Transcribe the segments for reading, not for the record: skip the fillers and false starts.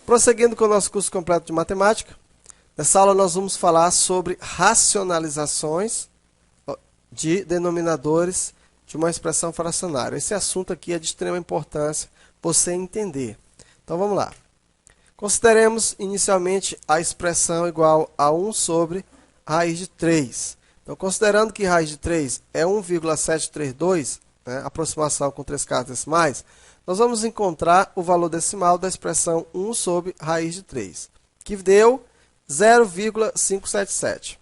Prosseguindo com o nosso curso completo de matemática, nessa aula nós vamos falar sobre racionalizações de denominadores de uma expressão fracionária. Esse assunto aqui é de extrema importância você entender. Então vamos lá. Consideremos inicialmente a expressão igual a 1 sobre raiz de 3. Então, considerando que raiz de 3 é 1,732, né, aproximação com 3 casas decimais, nós vamos encontrar o valor decimal da expressão 1 sobre raiz de 3, que deu 0,577.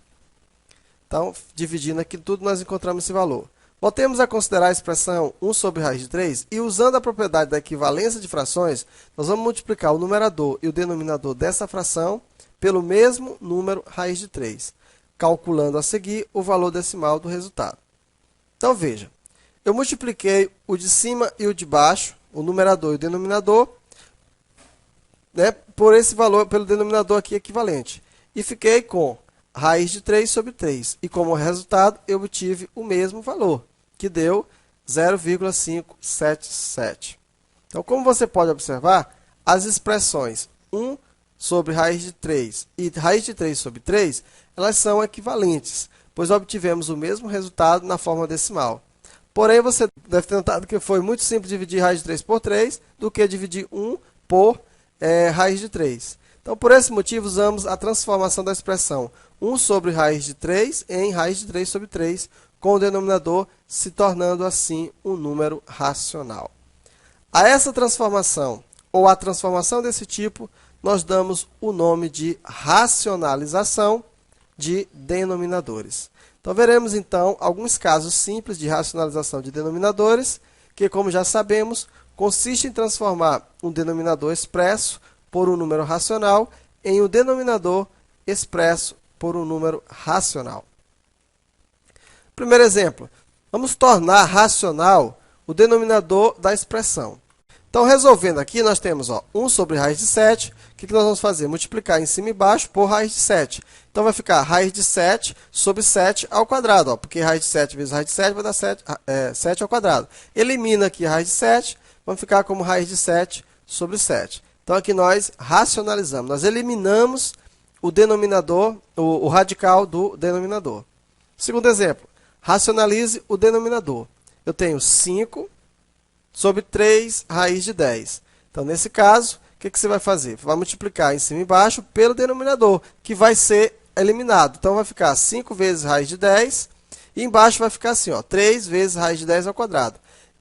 Então, dividindo aqui tudo, nós encontramos esse valor. Voltemos a considerar a expressão 1 sobre raiz de 3 e, usando a propriedade da equivalência de frações, nós vamos multiplicar o numerador e o denominador dessa fração pelo mesmo número raiz de 3, calculando a seguir o valor decimal do resultado. Então, veja, eu multipliquei o de cima e o de baixo, o numerador e o denominador, né, por esse valor, pelo denominador aqui equivalente. E fiquei com raiz de 3 sobre 3. E como resultado, eu obtive o mesmo valor, que deu 0,577. Então, como você pode observar, as expressões 1 sobre raiz de 3 e raiz de 3 sobre 3, elas são equivalentes, pois obtivemos o mesmo resultado na forma decimal. Porém, você deve ter notado que foi muito simples dividir raiz de 3 por 3 do que dividir 1 por raiz de 3. Então, por esse motivo, usamos a transformação da expressão 1 sobre raiz de 3 em raiz de 3 sobre 3, com o denominador se tornando assim um número racional. A essa transformação, ou a transformação desse tipo, nós damos o nome de racionalização de denominadores. Então, veremos, então, alguns casos simples de racionalização de denominadores, que, como já sabemos, consiste em transformar um denominador expresso por um número racional em um denominador expresso por um número racional. Primeiro exemplo, vamos tornar racional o denominador da expressão. Então, resolvendo aqui, nós temos 1 sobre raiz de 7. O que nós vamos fazer? Multiplicar em cima e embaixo por raiz de 7. Então, vai ficar raiz de 7 sobre 7 ao quadrado, porque raiz de 7 vezes raiz de 7 vai dar 7 ao quadrado. Elimina aqui a raiz de 7, vamos ficar como raiz de 7 sobre 7. Então, aqui nós racionalizamos, nós eliminamos o denominador, o radical do denominador. Segundo exemplo, racionalize o denominador. Eu tenho 5 sobre 3 raiz de 10. Então, nesse caso, o que você vai fazer? Vai multiplicar em cima e embaixo pelo denominador, que vai ser eliminado. Então, vai ficar 5 vezes raiz de 10, e embaixo vai ficar assim, 3 vezes raiz de 10 ao quadrado.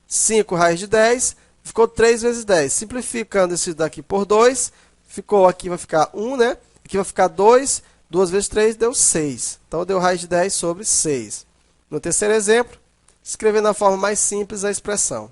5 raiz de 10, ficou 3 vezes 10. Simplificando isso daqui por 2, ficou aqui, vai ficar 1, né? Aqui vai ficar 2, 2 vezes 3 deu 6. Então, deu raiz de 10 sobre 6. No terceiro exemplo, escrever na forma mais simples a expressão.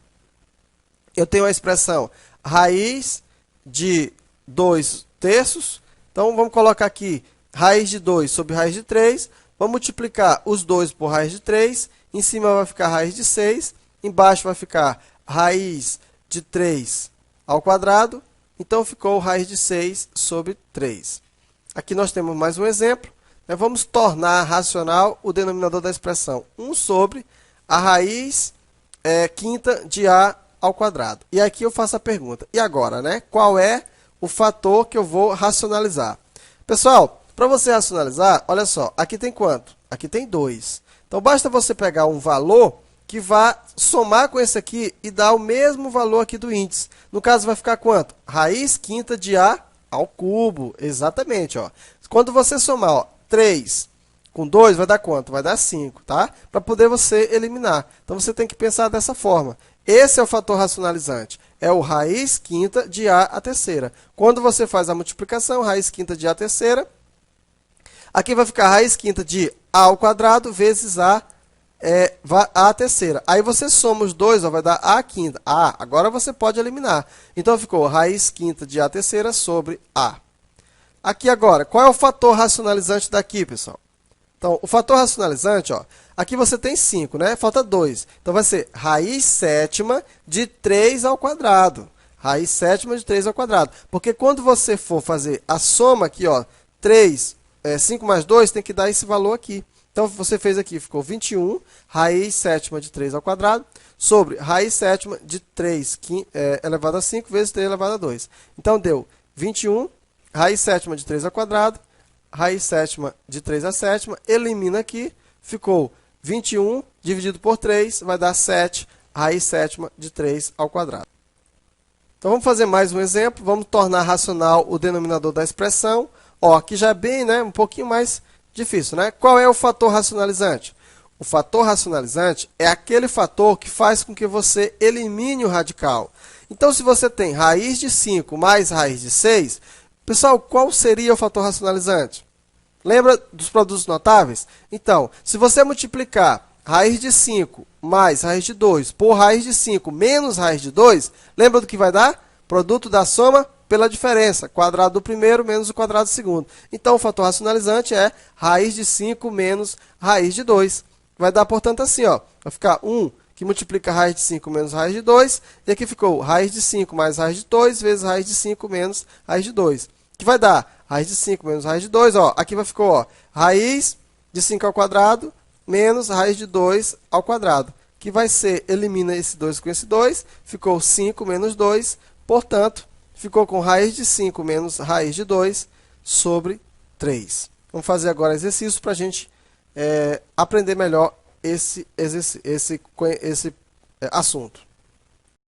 Eu tenho a expressão raiz de 2 terços. Então, vamos colocar aqui raiz de 2 sobre raiz de 3. Vamos multiplicar os 2 por raiz de 3. Em cima vai ficar raiz de 6. Embaixo vai ficar raiz de 3 ao quadrado. Então, ficou raiz de 6 sobre 3. Aqui nós temos mais um exemplo. Vamos tornar racional o denominador da expressão 1 sobre a raiz quinta de a ao quadrado. E aqui eu faço a pergunta, e agora, né? Qual é o fator que eu vou racionalizar? Pessoal, para você racionalizar, olha só, aqui tem quanto? Aqui tem 2. Então, basta você pegar um valor que vá somar com esse aqui e dar o mesmo valor aqui do índice. No caso, vai ficar quanto? Raiz quinta de a ao cubo. Exatamente, ó. Quando você somar 3 com 2, vai dar quanto? Vai dar 5, tá? Para poder você eliminar. Então, você tem que pensar dessa forma. Esse é o fator racionalizante. É o raiz quinta de a à terceira. Quando você faz a multiplicação, raiz quinta de a à terceira, aqui vai ficar raiz quinta de a ao quadrado vezes a à terceira. Aí você soma os dois, vai dar a quinta. Agora você pode eliminar. Então, ficou raiz quinta de a à terceira sobre a. Aqui agora, qual é o fator racionalizante daqui, pessoal? Então, o fator racionalizante, aqui você tem 5, né? Falta 2. Então, vai ser raiz sétima de 3 ao quadrado. Raiz sétima de 3 ao quadrado. Porque quando você for fazer a soma aqui, 5 mais 2, tem que dar esse valor aqui. Então, você fez aqui, ficou 21, raiz sétima de 3 ao quadrado, sobre raiz sétima de 3 elevado a 5 vezes 3 elevado a 2. Então, deu 21, raiz sétima de 3 ao quadrado, raiz sétima de 3 à sétima, elimina aqui, ficou 21 dividido por 3, vai dar 7, raiz sétima de 3 ao quadrado. Então, vamos fazer mais um exemplo, vamos tornar racional o denominador da expressão. Ó, aqui já é bem, né, um pouquinho mais difícil, né? Qual é o fator racionalizante? O fator racionalizante é aquele fator que faz com que você elimine o radical. Então, se você tem raiz de 5 mais raiz de 6, pessoal, qual seria o fator racionalizante? Lembra dos produtos notáveis? Então, se você multiplicar raiz de 5 mais raiz de 2 por raiz de 5 menos raiz de 2, lembra do que vai dar? Produto da soma pela diferença, quadrado do primeiro menos o quadrado do segundo. Então, o fator racionalizante é raiz de 5 menos raiz de 2. Vai dar, portanto, assim, ó, vai ficar 1 que multiplica raiz de 5 menos raiz de 2, e aqui ficou raiz de 5 mais raiz de 2 vezes raiz de 5 menos raiz de 2. Que vai dar raiz de 5 menos raiz de 2, ó, aqui vai ficar, ó, raiz de 5 ao quadrado menos raiz de 2 ao quadrado, que vai ser, elimina esse 2 com esse 2, ficou 5 menos 2, portanto, ficou com raiz de 5 menos raiz de 2 sobre 3. Vamos fazer agora exercício para a gente aprender melhor esse assunto.